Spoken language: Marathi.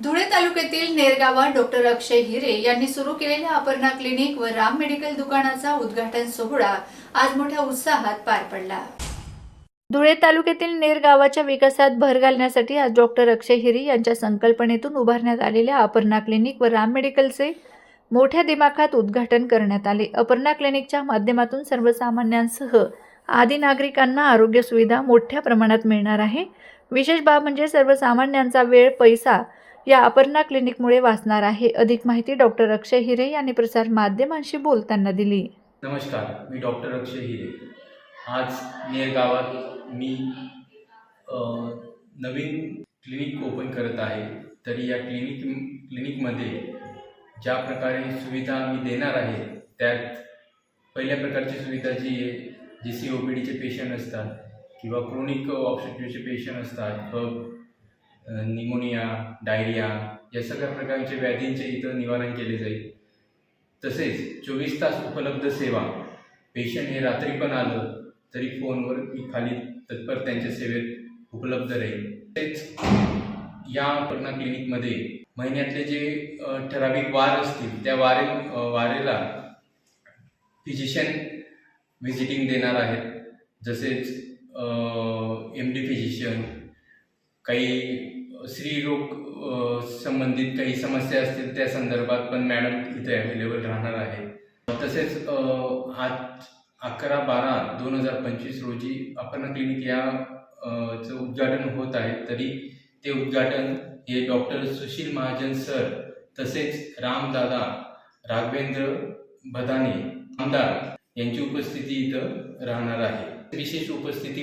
धुळे तालुक्यातील नेर गावात डॉक्टर अक्षय हिरे यांनी सुरू केलेल्या अपर्णा क्लिनिक व राम मेडिकल दुकानाचा उद्घाटन सोहळा आज मोठ्या उत्साहात पार पडला। धुळे तालुक्यातील नेर गावाच्या विकासात भर घालण्यासाठी आज डॉक्टर अक्षय हिरे यांच्या संकल्पनेतून उभारण्यात आलेल्या अपर्णा क्लिनिक व राम मेडिकलचे मोठ्या दिमाखात उद्घाटन करण्यात आले। अपर्णा क्लिनिकच्या माध्यमातून सर्वसामान्यांसह आदी नागरिकांना आरोग्य सुविधा मोठ्या प्रमाणात मिळणार आहे। विशेष बाब म्हणजे सर्वसामान्यांचा वेळ पैसा या अपर्णा क्लिनिकमुळे वाचणार आहे। अधिक माहिती डॉक्टर अक्षय हिरे यांनी प्रसार माध्यमांशी बोलताना दिली। नमस्कार, मी डॉक्टर अक्षय हिरे। आज नेर गावात मी नवीन क्लिनिक ओपन करत आहे। तरी या क्लिनिकमध्ये ज्या प्रकारे सुविधा मी देणार आहे त्यात पहिल्या प्रकारची सुविधा जी आहे, जे COPDचे पेशंट असतात किंवा क्रोनिक ऑब्स्ट्रक्टिव्हचे पेशंट असतात, निमोनिया, डायरिया या सगळ्या प्रकारच्या व्याधींचे इथं निवारण केले जाईल। तसेच 24 तास उपलब्ध सेवा, पेशंट हे रात्री पण आलं तरी फोनवर मी खाली तत्पर त्यांच्या सेवेत उपलब्ध राहील। तसेच या अपर्णा क्लिनिकमध्ये महिन्यातले जे ठराविक वार असतील त्या वारेला फिजिशियन व्हिजिटिंग देणार आहेत। जसेच MD फिजिशियन, काही स्त्रीरोग संबंधित काही समस्या असतील त्या संदर्भात पण मॅडम इथे अवेलेबल राहणार आहे। तसेच आज 11/12/2025 रोजी अपर्णा क्लिनिक चं उद्घाटन होत आहे। तरी ते उद्घाटन हे डॉक्टर सुशील महाजन सर तसेच रामदादा राघवेंद्र भदाने आमदार यांची उपस्थिती इथं राहणार आहे। विशेष उपस्थिती